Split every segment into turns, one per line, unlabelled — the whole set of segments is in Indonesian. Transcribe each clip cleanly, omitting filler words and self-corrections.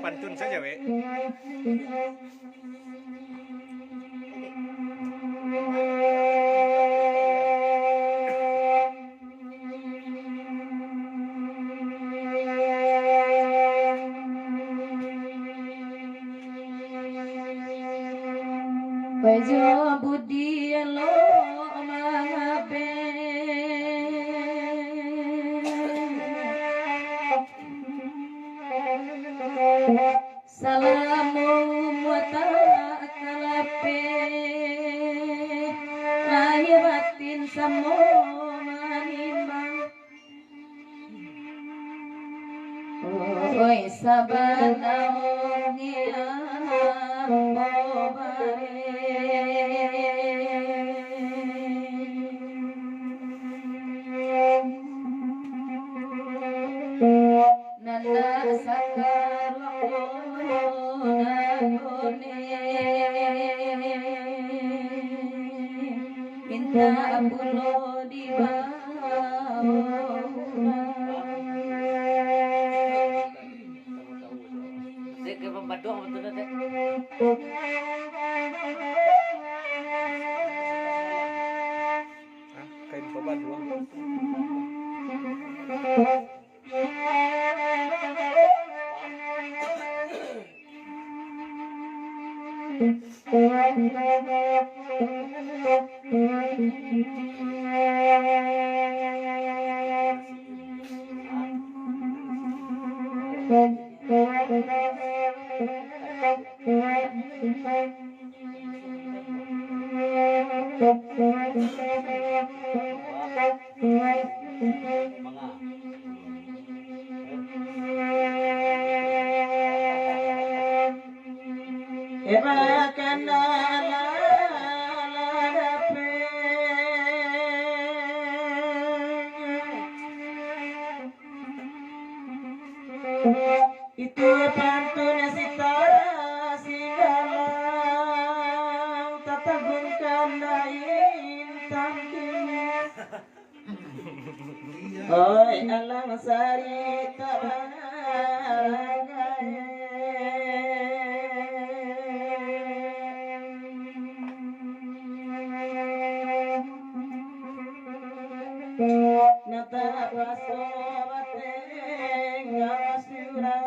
Pantun saja, we.
Bejo budi lo mangabe salamu wata kalape lahir batin samo manimbang oi sabana ngia minta pulo di bawah ke pembantu betul teh
Kain pembantu.
Itu pantun sitara sigalang tatagun kandain tangkimis. Oi alang sari nata paso bateng ngasyura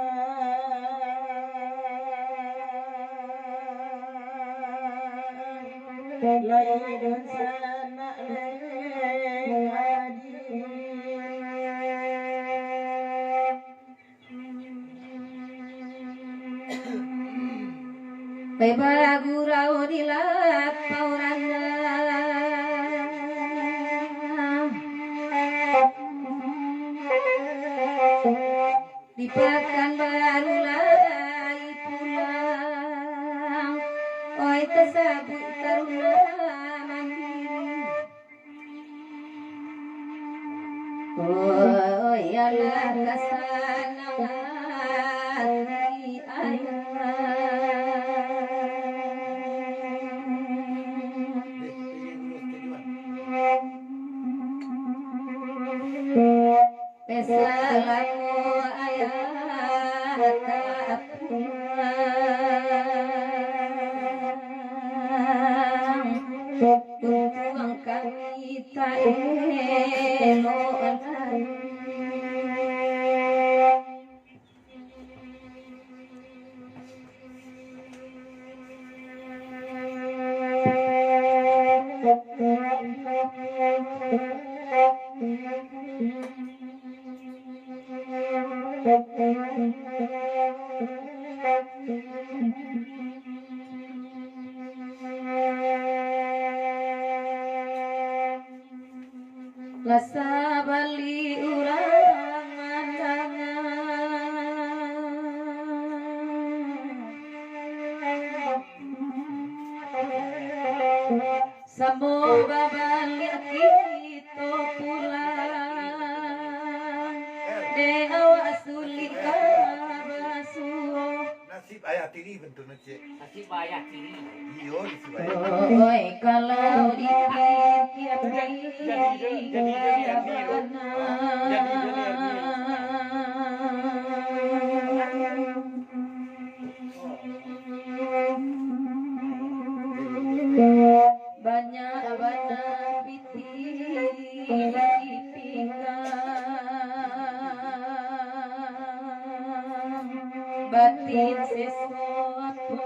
laidun sana leng adi
Beba gurau dilak pauranda di pekan baru lagi pulang. Oi tersabut taruna mandiri. Oi alah kasana hati Pesalamu ayah kapuang Tuang kami tak elok Lasa bali urang mandangan Samoga balik kita pulang De awas sulit kabasuh
Nasib ayah tiri bentuk cek.
Masih banyak ini
Iyo nasib ayah.
Oi kalau dipikir banyak banyak piting batin sesuatu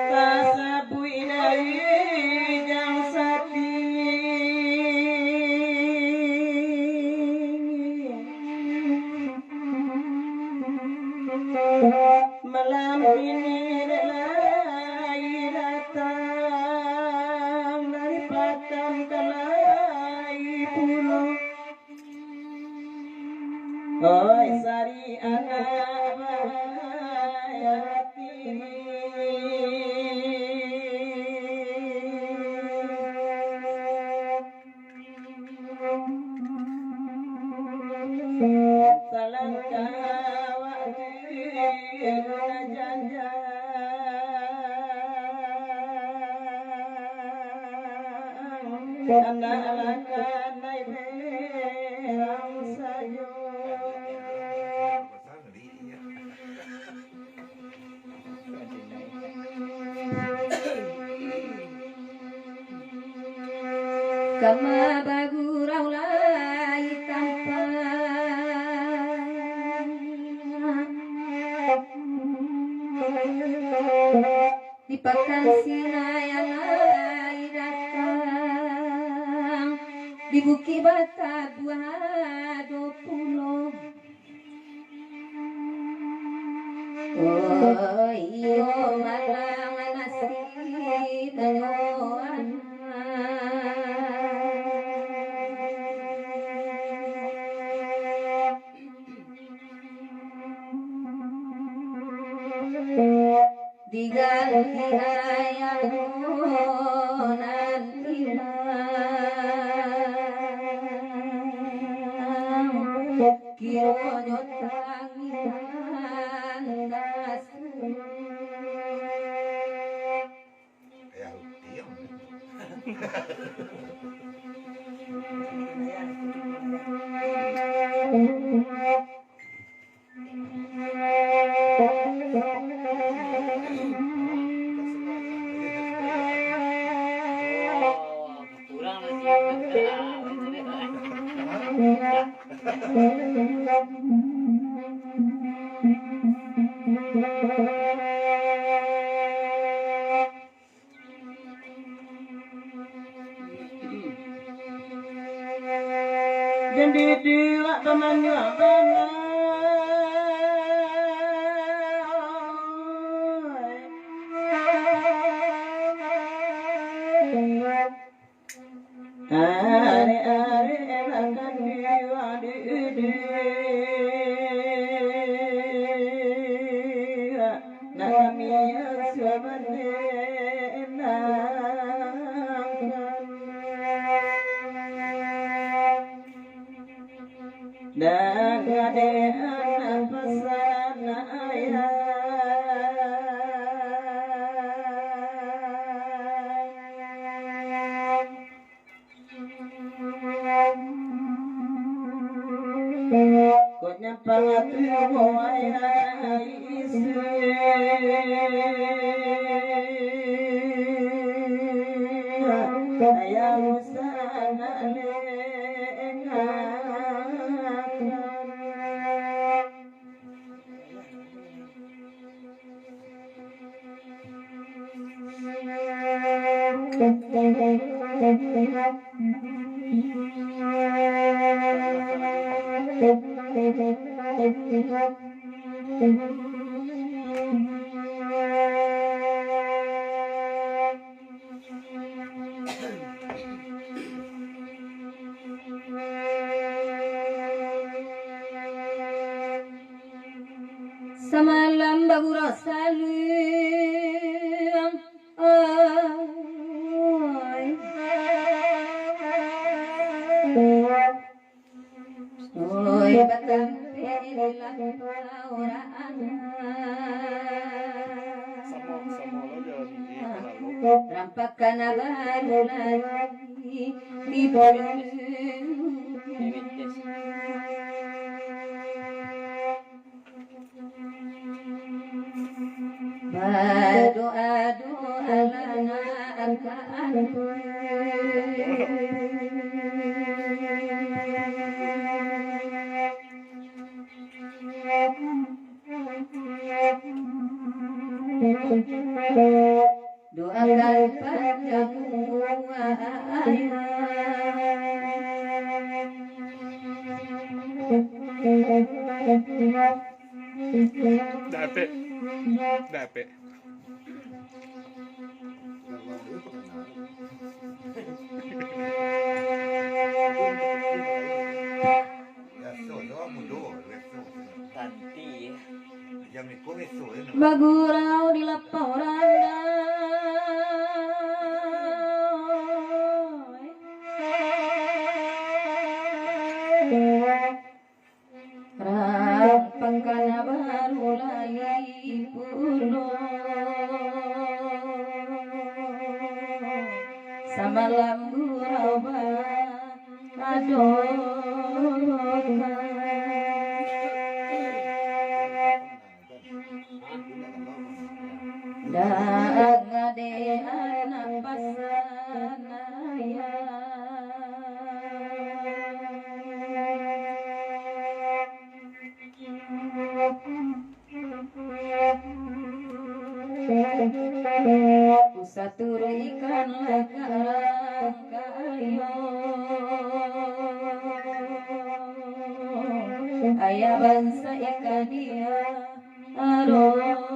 tasabui dari jang sati malam ini relai datang dari pakan kalai pulau oi sari anak bayati salam
Kama bagurau lai tanpa dipakan sinayang lai datang di Bukit Bata 220 oh iyo malang nasib nanyoan diganti ayanan ilang kironyo tanginan dasar
Kayak tiang.
Kurang jadi dua temannya are enakan dua di nak kami sabane dan ada anak pesan ayah konya pangatu ayah istri ayah usana
samalam bagura salim oi batang penilang pauraan
Sama lo jangan di kenal lo.
rampakan baru lagi di bulan doa lana angkaan doakan panjang
Dapet. Dapet.
Ya so, no mundur, so.
tanti
Yang ikut so ini.
bagurau di laporan rampangkan baru lagi puno samalam gurau dan ngade anak pasanaya Usatur ikan lakarang kayo ayah bangsa ikan dia aroka